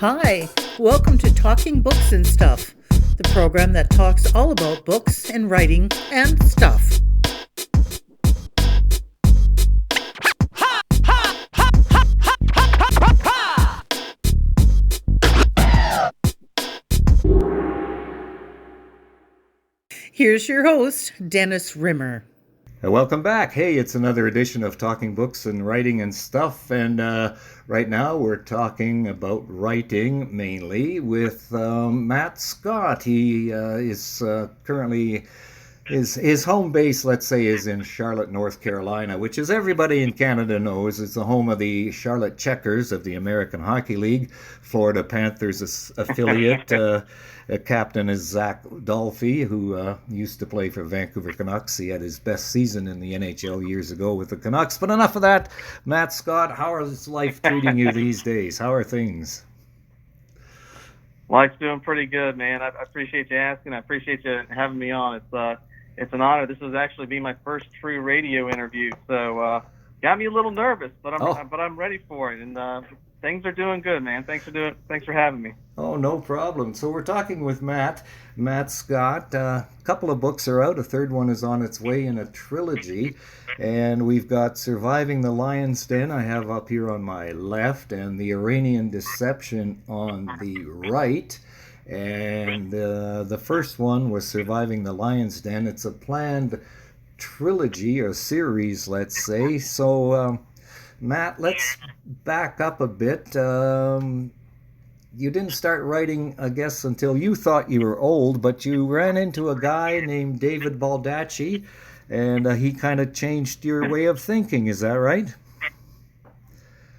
Hi, welcome to Talking Books and Stuff, the program that talks all about books and writing and stuff. Here's your host, Dennis Rimmer. Welcome back. Hey, it's another edition of Talking Books and Writing and Stuff, and right now we're talking about writing mainly with Matt Scott. He is currently, his home base, let's say, is in Charlotte, North Carolina, which, as everybody in Canada knows, is the home of the Charlotte Checkers of the American Hockey League, Florida Panthers affiliate. Captain is Zach Dolphy, who used to play for Vancouver Canucks. He had his best season in the NHL years ago with the Canucks. But enough of that. Matt Scott, how is life treating you these days? How are things? Life's doing pretty good, man. I appreciate you asking. I appreciate you having me on. It's an honor. This will actually be my first true radio interview, so got me a little nervous, but I'm ready for it. And things are doing good, man. Thanks for having me. Oh, no problem. So we're talking with Matt Scott. A couple of books are out. A third one is on its way in a trilogy. And we've got Surviving the Lion's Den, I have up here on my left, and The Iranian Deception on the right. And the first one was Surviving the Lion's Den. It's a planned trilogy, or series, let's say. So, Matt, let's back up a bit. You didn't start writing, I guess, until you thought you were old, but you ran into a guy named David Baldacci, and he kind of changed your way of thinking. Is that right?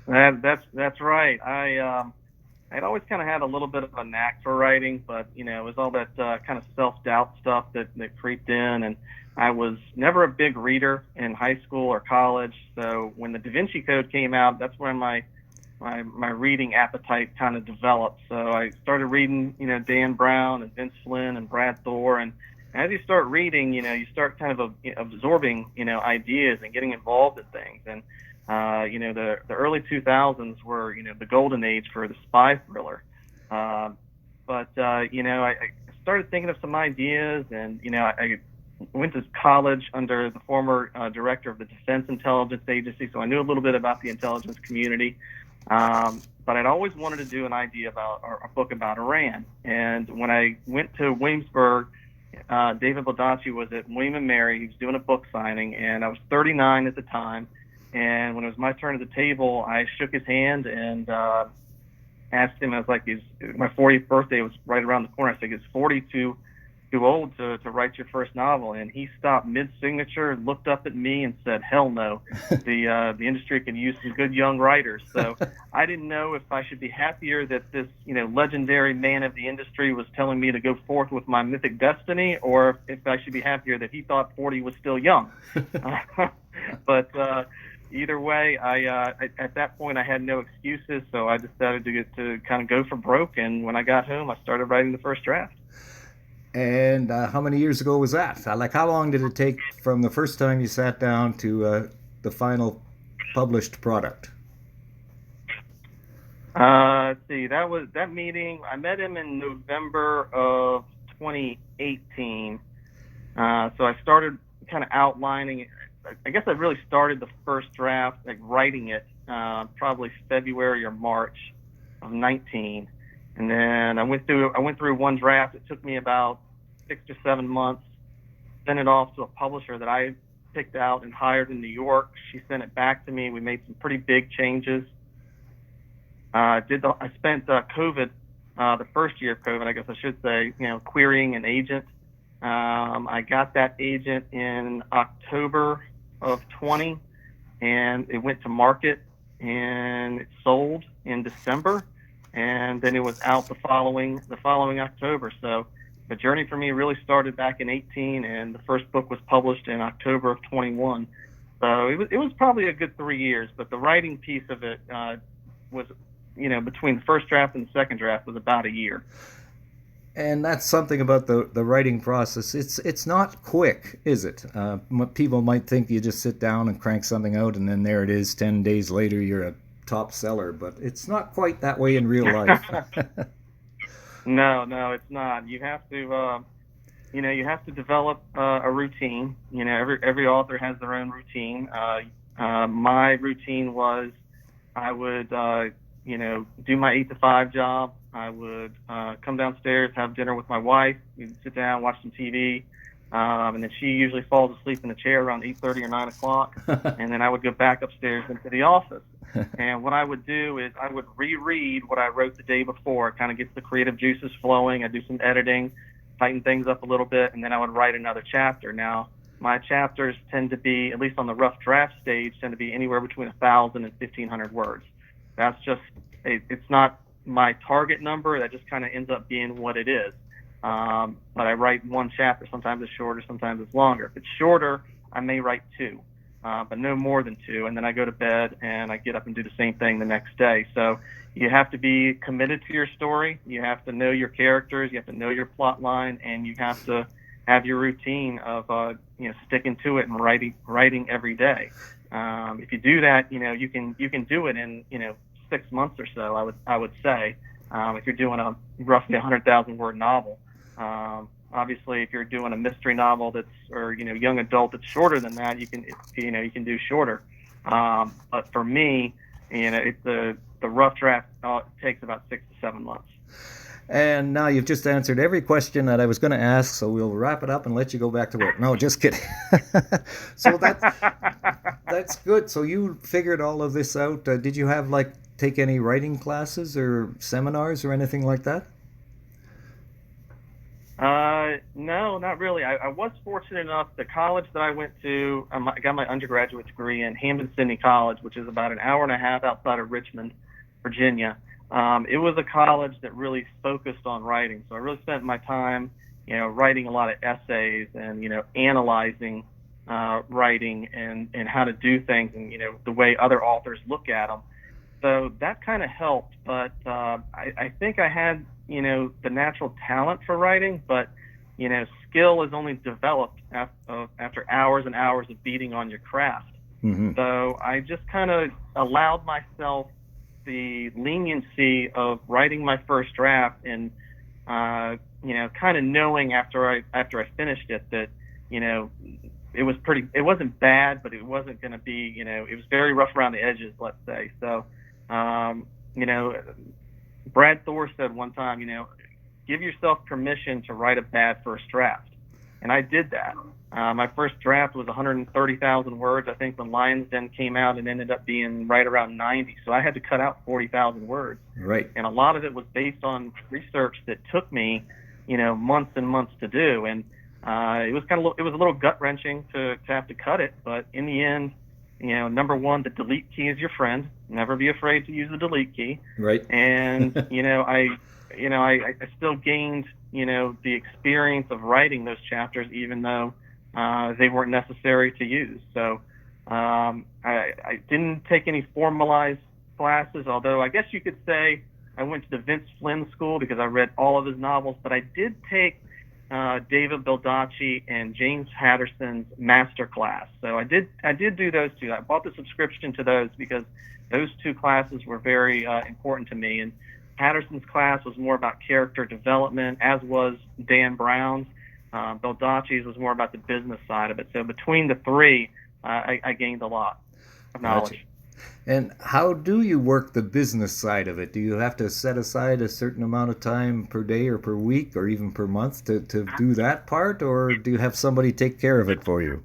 That's right. I'd always kind of had a little bit of a knack for writing, but it was all that kind of self-doubt stuff that creeped in, and I was never a big reader in high school or college. So when the Da Vinci Code came out, that's when my reading appetite kind of developed. So I started reading, Dan Brown and Vince Flynn and Brad Thor. And as you start reading, you start kind of absorbing, ideas and getting involved in things. And, the early 2000s were, the golden age for the spy thriller. I started thinking of some ideas, and, I went to college under the former director of the Defense Intelligence Agency, so I knew a little bit about the intelligence community. But I'd always wanted to do an idea about, or a book about Iran. And when I went to Williamsburg, David Baldacci was at William & Mary. He was doing a book signing, and I was 39 at the time. And when it was my turn at the table, I shook his hand and asked him, I was like, my 40th birthday was right around the corner. I said, is 40 too old to write your first novel? And he stopped mid-signature, looked up at me and said, hell no. The industry can use some good young writers. So I didn't know if I should be happier that this, legendary man of the industry was telling me to go forth with my mythic destiny, or if I should be happier that he thought 40 was still young. But either way, I at that point I had no excuses, so I decided to kind of go for broke. And when I got home, I started writing the first draft. And how many years ago was that? How long did it take from the first time you sat down to the final published product? Let's see. That meeting. I met him in November of 2018. So I started kind of outlining. I guess I really started the first draft, writing it, probably February or March of 19. And then I went through one draft. It took me about 6 to 7 months. Sent it off to a publisher that I picked out and hired in New York. She sent it back to me. We made some pretty big changes. I spent COVID, the first year of COVID, I guess I should say, querying an agent. I got that agent in October of 20, and it went to market, and it sold in December. And then it was out the following October. So the journey for me really started back in 18, and the first book was published in October of 21. So it was probably a good 3 years, but the writing piece of it was, between the first draft and the second draft was about a year. And that's something about the writing process. It's not quick, is it? People might think you just sit down and crank something out, and then there it is. 10 days later, you're a top seller, but it's not quite that way in real life. No, it's not. You have to, you have to develop a routine. Every author has their own routine. My routine was I would, do my 8 to 5 job. I would come downstairs, have dinner with my wife. We'd sit down, watch some TV, and then she usually falls asleep in the chair around 8:30 or 9 o'clock, and then I would go back upstairs into the office. And what I would do is I would reread what I wrote the day before. It kind of gets the creative juices flowing. I do some editing, tighten things up a little bit, and then I would write another chapter. Now, my chapters tend to be, at least on the rough draft stage, tend to be anywhere between 1,000 and 1,500 words. That's just, it's not my target number. That just kind of ends up being what it is. But I write one chapter. Sometimes it's shorter, sometimes it's longer. If it's shorter, I may write 2, but no more than 2. And then I go to bed and I get up and do the same thing the next day. So you have to be committed to your story. You have to know your characters. You have to know your plot line, and you have to have your routine of sticking to it and writing every day. If you do that, you can do it in 6 months or so. I would say if you're doing a roughly 100,000 word novel. Obviously, if you're doing a mystery novel or young adult that's shorter than that, you can do shorter. But for me, the rough draft takes about 6 to 7 months. And now you've just answered every question that I was going to ask, so we'll wrap it up and let you go back to work. No, just kidding. So that's good. So you figured all of this out. Did you have take any writing classes or seminars or anything like that? No, not really. I was fortunate enough. The college that I went to, I got my undergraduate degree in Hampden-Sydney College, which is about an hour and a half outside of Richmond, Virginia. It was a college that really focused on writing. So I really spent my time, writing a lot of essays and, analyzing writing and how to do things and, the way other authors look at them. So that kind of helped. But I think I had, the natural talent for writing, but, skill is only developed after hours and hours of beating on your craft. Mm-hmm. So I just kind of allowed myself the leniency of writing my first draft and, kind of knowing after I finished it that, it wasn't bad, but it wasn't going to be, it was very rough around the edges, let's say. So, Brad Thor said one time, give yourself permission to write a bad first draft. And I did that. My first draft was 130,000 words. I think when Lion's Den came out, it ended up being right around 90. So I had to cut out 40,000 words. Right. And a lot of it was based on research that took me, months and months to do. And it was a little gut wrenching to have to cut it. But in the end, number one, the delete key is your friend. Never be afraid to use the delete key. Right. And I still gained the experience of writing those chapters, even though they weren't necessary to use. So I didn't take any formalized classes, although I guess you could say I went to the Vince Flynn School because I read all of his novels. But I did take David Baldacci and James Patterson's master class. So I did do those two. I bought the subscription to those because those two classes were very important to me. And Patterson's class was more about character development, as was Dan Brown's. Baldacci's was more about the business side of it. So between the three, I gained a lot of knowledge. Gotcha. And how do you work the business side of it? Do you have to set aside a certain amount of time per day or per week or even per month to do that part, or do you have somebody take care of it for you?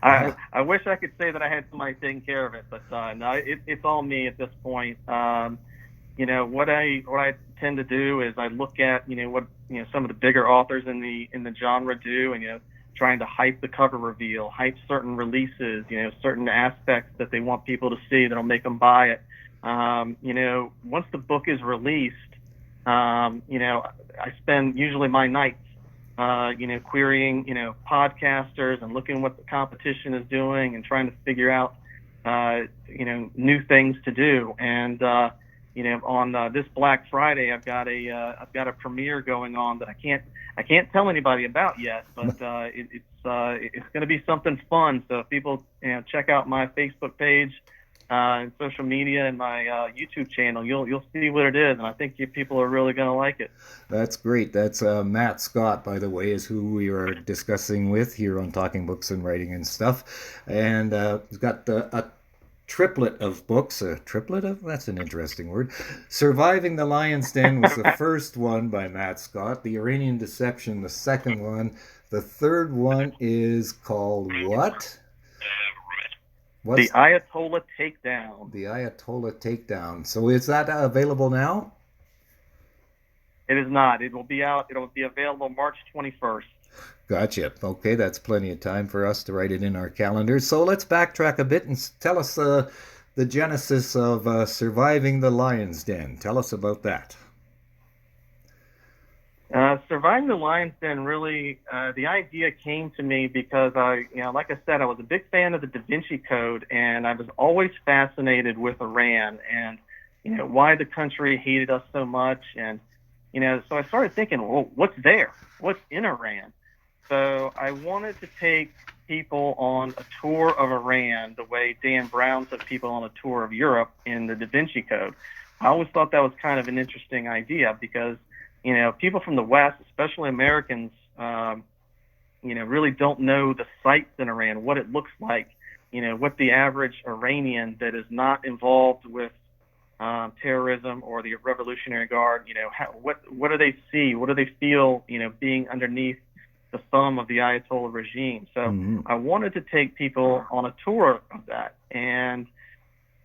I wish I could say that I had somebody taking care of it, but no, it's all me at this point. What I tend to do is I look at what some of the bigger authors in the genre do, and trying to hype the cover reveal, hype certain releases, certain aspects that they want people to see that'll make them buy it. Once the book is released, I spend usually my nights querying, podcasters and looking what the competition is doing and trying to figure out, new things to do. And, on this Black Friday, I've got a premiere going on that I can't tell anybody about yet, but it's going to be something fun. So if people check out my Facebook page, in social media and my YouTube channel, you'll see what it is, and I think people are really going to like it. That's great. That's Matt Scott, by the way, is who we are discussing with here on Talking Books and Writing and Stuff. And he's got a triplet of books. A triplet of? That's an interesting word. Surviving the Lion's Den was the first one by Matt Scott. The Iranian Deception, the second one. The third one is called what? The Ayatollah Takedown. The Ayatollah Takedown. So is that available now? It is not. It will be out. It will be available March 21st. Gotcha. Okay, that's plenty of time for us to write it in our calendars. So let's backtrack a bit and tell us the genesis of Surviving the Lion's Den. Tell us about that. Surviving the Lion's Den, really, the idea came to me because like I said, I was a big fan of the Da Vinci Code, and I was always fascinated with Iran and, why the country hated us so much. And, so I started thinking, well, what's there? What's in Iran? So I wanted to take people on a tour of Iran the way Dan Brown took people on a tour of Europe in the Da Vinci Code. I always thought that was kind of an interesting idea because, people from the West, especially Americans, really don't know the sights in Iran, what it looks like, what the average Iranian that is not involved with terrorism or the Revolutionary Guard, what do they see? What do they feel, being underneath the thumb of the Ayatollah regime? So I wanted to take people on a tour of that. And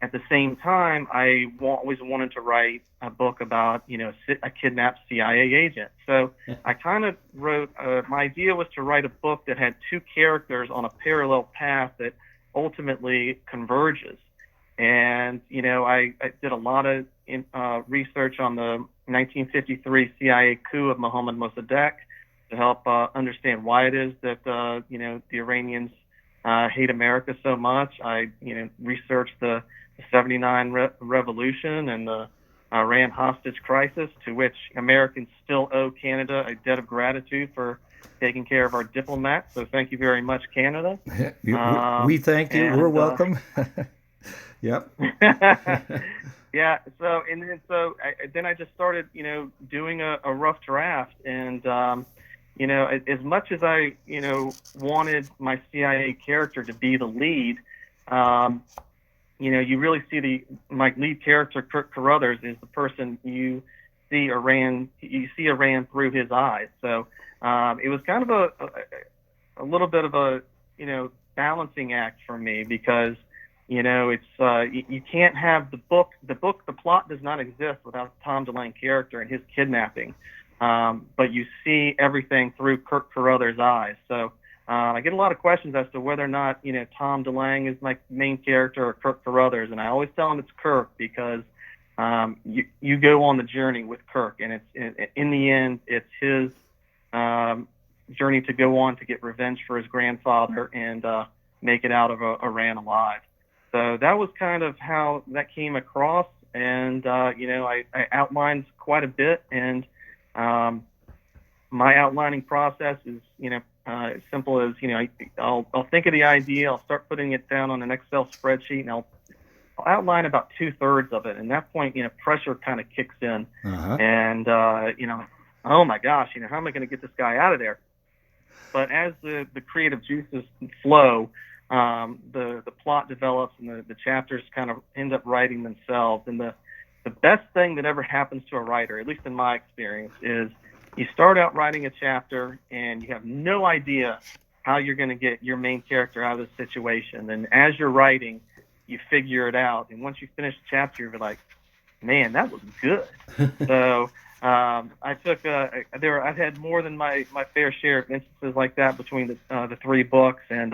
at the same time, I always wanted to write a book about, a kidnapped CIA agent. So I kind of wrote, my idea was to write a book that had two characters on a parallel path that ultimately converges. And, I did a lot of research on the 1953 CIA coup of Mohammad Mossadegh to help understand why it is that, the Iranians hate America so much. I, researched the 79 revolution and the Iran hostage crisis, to which Americans still owe Canada a debt of gratitude for taking care of our diplomats. So thank you very much, Canada. We thank you. We're welcome. Yep. Yeah. So then I just started, doing a rough draft, and as much as I, wanted my CIA character to be the lead, you really see my lead character, Kirk Carruthers, is the person you see Iran through his eyes. So it was kind of a little bit of a, balancing act for me because, it's you can't have the plot does not exist without Tom DeLange character and his kidnapping. But you see everything through Kirk Carruthers' eyes. So I get a lot of questions as to whether or not, Tom DeLange is my main character or Kirk Carruthers. And I always tell them it's Kirk because you go on the journey with Kirk. And it's in the end, it's his journey to go on to get revenge for his grandfather and make it out of Iran alive. So that was kind of how that came across. And, I outlined quite a bit. And my outlining process is, as simple as, I'll think of the idea, I'll start putting it down on an Excel spreadsheet, and I'll outline about 2/3 of it. And at that point, pressure kind of kicks in. And, oh my gosh, how am I going to get this guy out of there? But as the creative juices flow, the plot develops and the chapters kind of end up writing themselves. And the best thing that ever happens to a writer, at least in my experience, is you start out writing a chapter and you have no idea how you're going to get your main character out of the situation. And as you're writing, you figure it out. And once you finish the chapter, you're like, man, that was good. So I've had more than my fair share of instances like that between the three books. And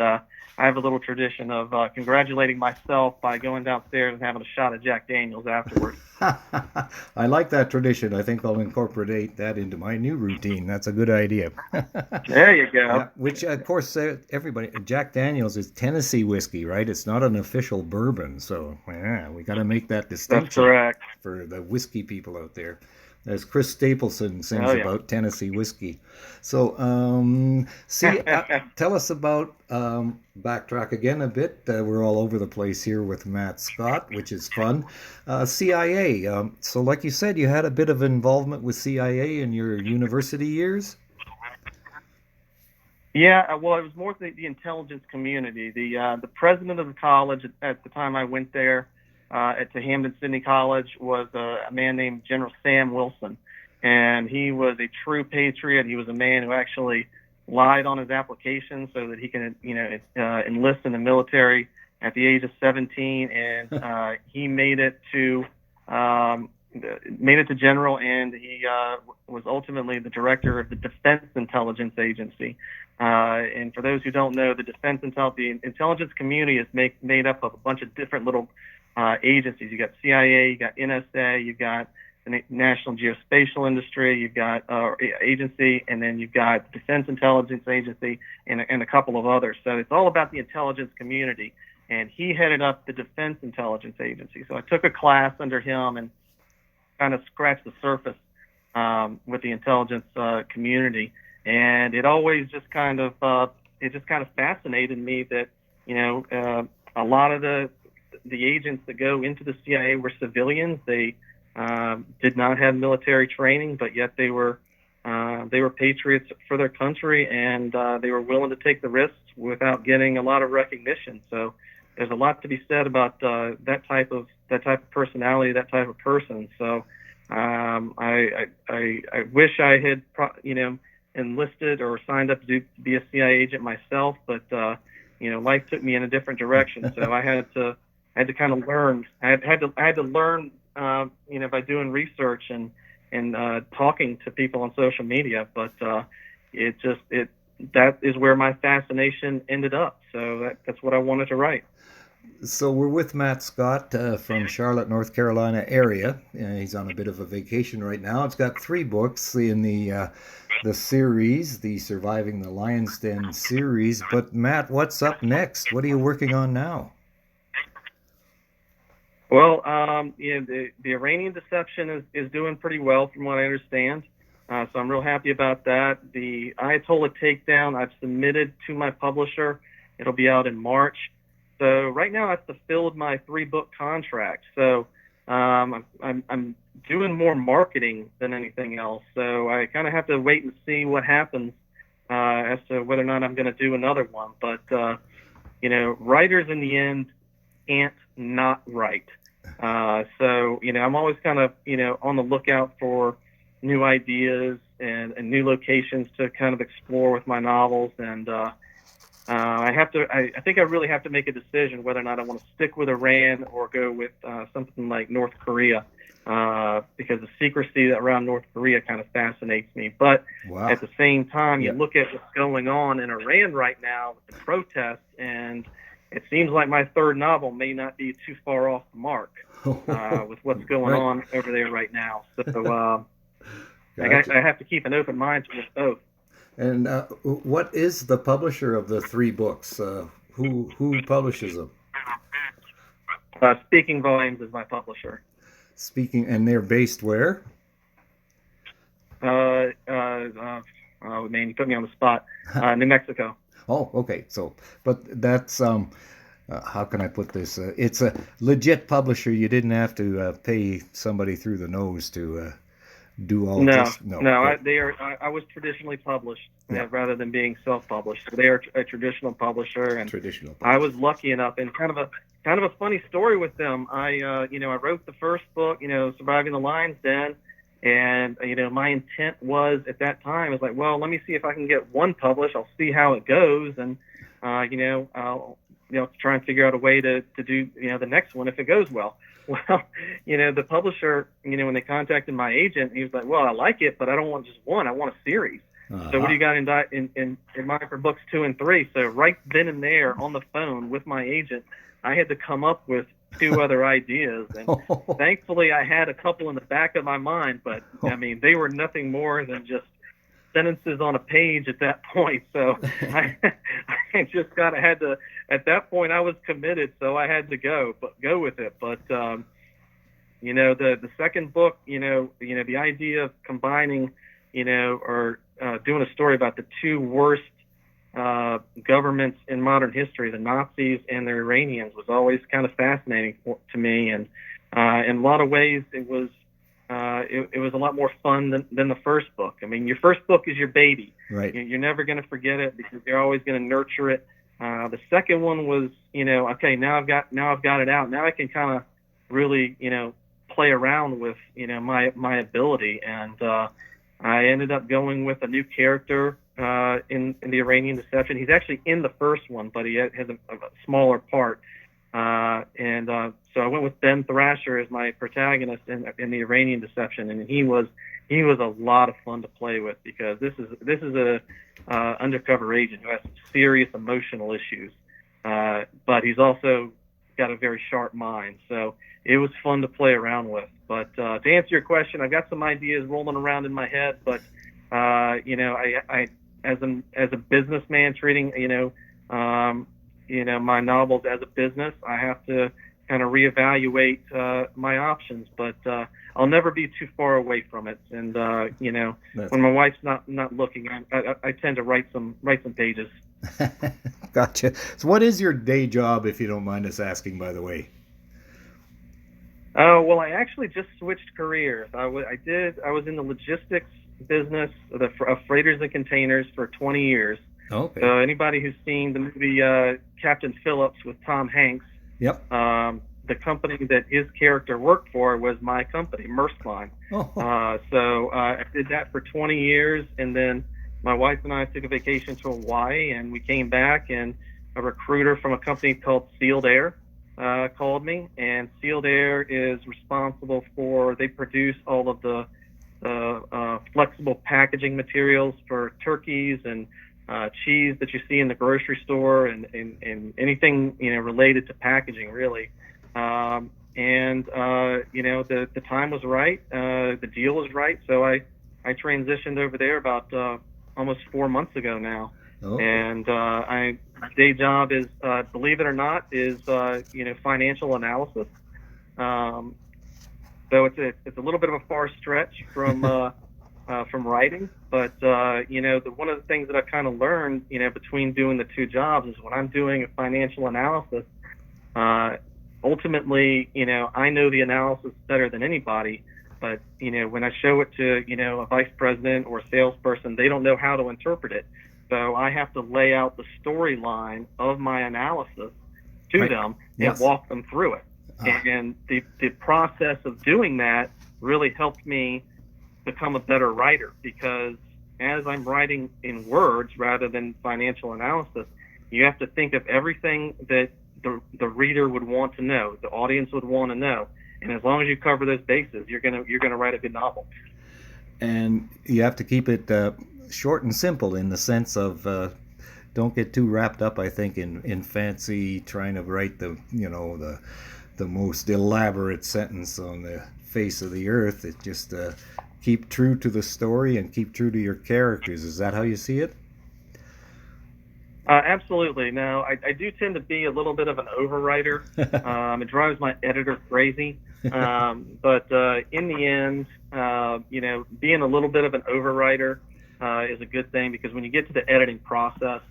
I have a little tradition of congratulating myself by going downstairs and having a shot of Jack Daniels afterwards. I like that tradition. I think I'll incorporate that into my new routine. That's a good idea. There you go. Yeah, which, of course, everybody, Jack Daniels is Tennessee whiskey, right? It's not an official bourbon. So, we got to make that distinction. That's correct. For the whiskey people out there. as Chris Stapleton sings Oh, yeah. about Tennessee whiskey. So, tell us about, backtrack again a bit. We're all over the place here with Matt Scott, which is fun. CIA. So, like you said, you had a bit of involvement with CIA in your university years? Yeah, well, it was more the intelligence community. The president of the college at the time I went there, to Hampden-Sydney College, was a man named General Sam Wilson, and he was a true patriot. He was a man who actually lied on his application so that he can, enlist in the military at the age of 17, and he made it to general, and he was ultimately the director of the Defense Intelligence Agency. And for those who don't know, the the intelligence community is made up of a bunch of different little agencies. You got CIA, you got NSA, you got the National Geospatial Industry, you've got agency, and then you've got the Defense Intelligence Agency and a couple of others. So it's all about the intelligence community. And he headed up the Defense Intelligence Agency. So I took a class under him and kind of scratched the surface with the intelligence community. And it always just kind of fascinated me that a lot of the agents that go into the CIA were civilians. They did not have military training, but yet they were patriots for their country, and they were willing to take the risks without getting a lot of recognition. So there's a lot to be said about that type of personality, that type of person. So I wish I had enlisted or signed up to be a CIA agent myself, but life took me in a different direction. So I had to kind of learn. I had to learn by doing research and talking to people on social media. But that is where my fascination ended up. So that's what I wanted to write. So we're with Matt Scott from Charlotte, North Carolina area. He's on a bit of a vacation right now. It's got 3 books in the series, the Surviving the Lion's Den series. But Matt, what's up next? What are you working on now? Well, the Iranian Deception is doing pretty well from what I understand. So I'm real happy about that. The Ayatollah Takedown I've submitted to my publisher. It'll be out in March. So right now I've fulfilled my 3-book contract. So I'm doing more marketing than anything else. So I kind of have to wait and see what happens as to whether or not I'm going to do another one. But writers in the end can't not write. So I'm always kind of on the lookout for new ideas and new locations to kind of explore with my novels. And I think I really have to make a decision whether or not I want to stick with Iran or go with something like North Korea, because the secrecy around North Korea kind of fascinates me. But at the same time, you look at what's going on in Iran right now with the protests, and it seems like my 3rd novel may not be too far off the mark with what's going on over there right now. So gotcha. I have to keep an open mind to both. And what is the publisher of the 3 books? Who publishes them? Speaking Volumes is my publisher. And they're based where? Oh man, you put me on the spot. New Mexico. Oh, okay. So, but that's how can I put this? It's a legit publisher. You didn't have to pay somebody through the nose to do all this. No. I was traditionally published rather than being self-published. So they are a traditional publisher, and I was lucky enough. And kind of a funny story with them. I wrote the first book, Surviving the Lion's Den, and my intent was at that time was like, well, let me see if I can get one published. I'll see how it goes, and I'll try and figure out a way to do the next one if it goes well. Well, the publisher, when they contacted my agent, he was like, well, I like it, but I don't want just one. I want a series. So what do you got in mind for books 2 and 3? So right then and there on the phone with my agent, I had to come up with 2 other ideas. And thankfully I had a couple in the back of my mind, but I mean, they were nothing more than just sentences on a page at that point. So I just had to, at that point I was committed, so I had to go with it. But The second book, the idea of combining, or doing a story about the two worst governments in modern history, the Nazis and the Iranians, was always kind of fascinating to me. And in a lot of ways, it was a lot more fun than the first book. I mean, your first book is your baby. Right. You're never going to forget it because you're always going to nurture it. The second one was, okay, now I've got it out. Now I can kind of really, play around with, my ability. And I ended up going with a new character in the Iranian Deception. He's actually in the first one, but he has a smaller part. So I went with Ben Thrasher as my protagonist in the Iranian Deception, and he was a lot of fun to play with because this is a undercover agent who has some serious emotional issues, but he's also got a very sharp mind. So it was fun to play around with. But to answer your question, I've got some ideas rolling around in my head, but I as a businessman treating my novels as a business, I have to kind of reevaluate my options, but I'll never be too far away from it. And when my wife's not looking, I tend to write some pages. Gotcha. So, what is your day job, if you don't mind us asking, by the way? Well, I actually just switched careers. I was in the logistics business of freighters and containers for 20 years. Okay. So anybody who's seen the movie Captain Phillips with Tom Hanks, yep. The company that his character worked for was my company, Maersk Line. Oh. So I did that for 20 years, and then my wife and I took a vacation to Hawaii, and we came back, and a recruiter from a company called Sealed Air called me, and Sealed Air is responsible they produce all of the flexible packaging materials for turkeys and cheese that you see in the grocery store, and anything related to packaging, really. The time was right, the deal was right, so I transitioned over there about almost 4 months ago now. Oh. And my day job is, believe it or not, is financial analysis. So it's a little bit of a far stretch from writing, but one of the things that I've kind of learned, between doing the two jobs is when I'm doing a financial analysis, ultimately, I know the analysis better than anybody, but when I show it to a vice president or a salesperson, they don't know how to interpret it. So I have to lay out the storyline of my analysis to them and walk them through it. And the process of doing that really helped me become a better writer, because as I'm writing in words rather than financial analysis, you have to think of everything that the reader would want to know, the audience would want to know. And as long as you cover those bases, you're gonna write a good novel. And you have to keep it short and simple, in the sense of don't get too wrapped up, I think, in fancy trying to write the most elaborate sentence on the face of the earth. It just keep true to the story and keep true to your characters. Is that how you see it? Absolutely. Now, I do tend to be a little bit of an overwriter. It drives my editor crazy. But in the end, being a little bit of an overwriter is a good thing, because when you get to the editing process,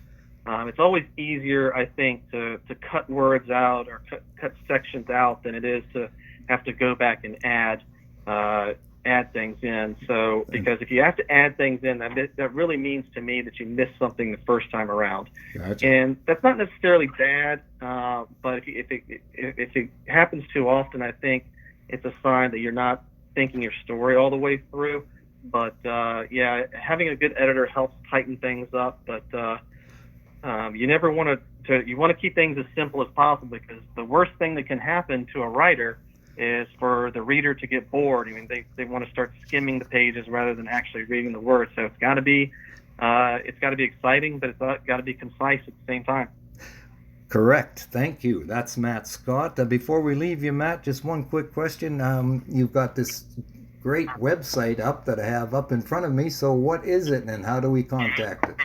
it's always easier, I think, to cut words out or cut sections out than it is to have to go back and add things in. So, because if you have to add things in, that really means to me that you missed something the first time around. Gotcha. And that's not necessarily bad, but if it happens too often, I think it's a sign that you're not thinking your story all the way through. But having a good editor helps tighten things up. But you never want to keep things as simple as possible, because the worst thing that can happen to a writer is for the reader to get bored. I mean, they want to start skimming the pages rather than actually reading the words. So it's got to be exciting, but it's got to be concise at the same time. Correct. Thank you. That's Matt Scott. Before we leave you, Matt, just one quick question. You've got this great website up that I have up in front of me. So what is it, and how do we contact it?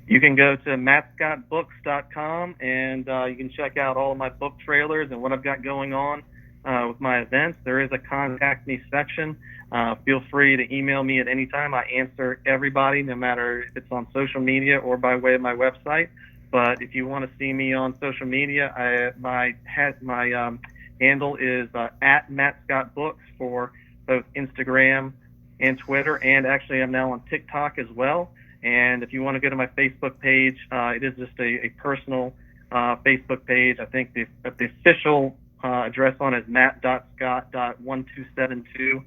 You can go to mattscottbooks.com, and you can check out all of my book trailers and what I've got going on. with my events, there is a contact me section. Feel free to email me at any time. I answer everybody, no matter if it's on social media or by way of my website. But if you want to see me on social media, my handle is at Matt Scott Books for both Instagram and Twitter, and actually I'm now on TikTok as well. And if you want to go to my Facebook page, it is just a personal Facebook page. I think the official address on it is matt.scott.1272.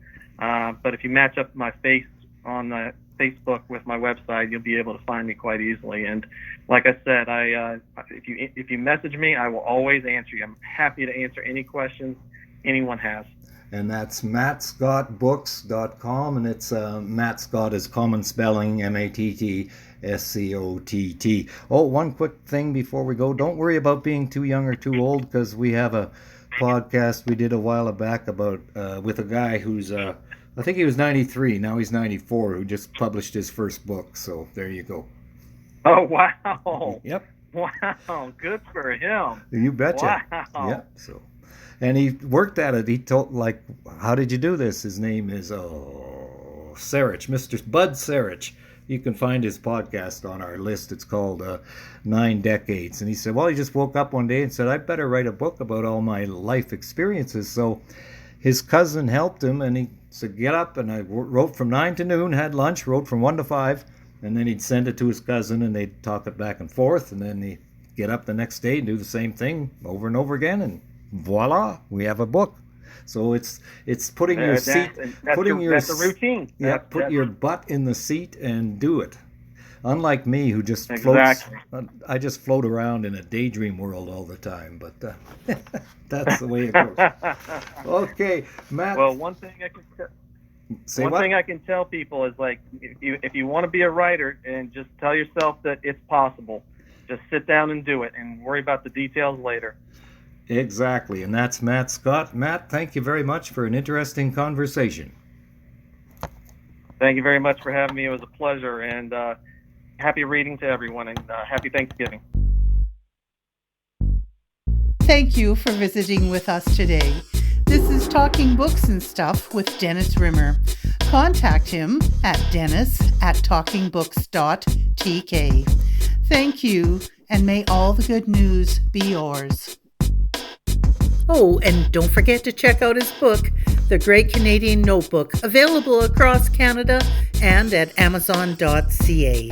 But if you match up my face on Facebook with my website, you'll be able to find me quite easily. And like I said, if you message me, I will always answer you. I'm happy to answer any questions anyone has. And that's mattscottbooks.com, and it's Matt Scott is common spelling, MATTSCOTT. Oh, one quick thing before we go. Don't worry about being too young or too old, because we have a podcast we did a while back about with a guy who's I think he was 93, now he's 94, who just published his first book. So there you go. Oh, wow. Yep. Wow, good for him. You betcha. Wow. Yep. So, and he worked at it. He told, like, how did you do this? His name is Sarich, Mr. Bud Sarich. You can find his podcast on our list. It's called 9 Decades. And he said, well, he just woke up one day and said, I better write a book about all my life experiences. So his cousin helped him, and he said, get up. And I wrote from 9 to noon, had lunch, wrote from 1 to 5. And then he'd send it to his cousin, and they'd talk it back and forth. And then he'd get up the next day and do the same thing over and over again. And voila, we have a book. So it's putting your seat, that's a routine. Yeah, put your butt in the seat and do it. Unlike me, who just Exactly. floats. I just float around in a daydream world all the time. But that's the way it goes. Okay, Matt. Well, one thing I can tell people is, like, if you want to be a writer, and just tell yourself that it's possible. Just sit down and do it, and worry about the details later. Exactly, and that's Matt Scott. Matt, thank you very much for an interesting conversation. Thank you very much for having me. It was a pleasure, and happy reading to everyone, and happy Thanksgiving. Thank you for visiting with us today. This is Talking Books and Stuff with Dennis Rimmer. Contact him at dennis@talkingbooks.tk. Thank you, and may all the good news be yours. Oh, and don't forget to check out his book, The Great Canadian Notebook, available across Canada and at amazon.ca.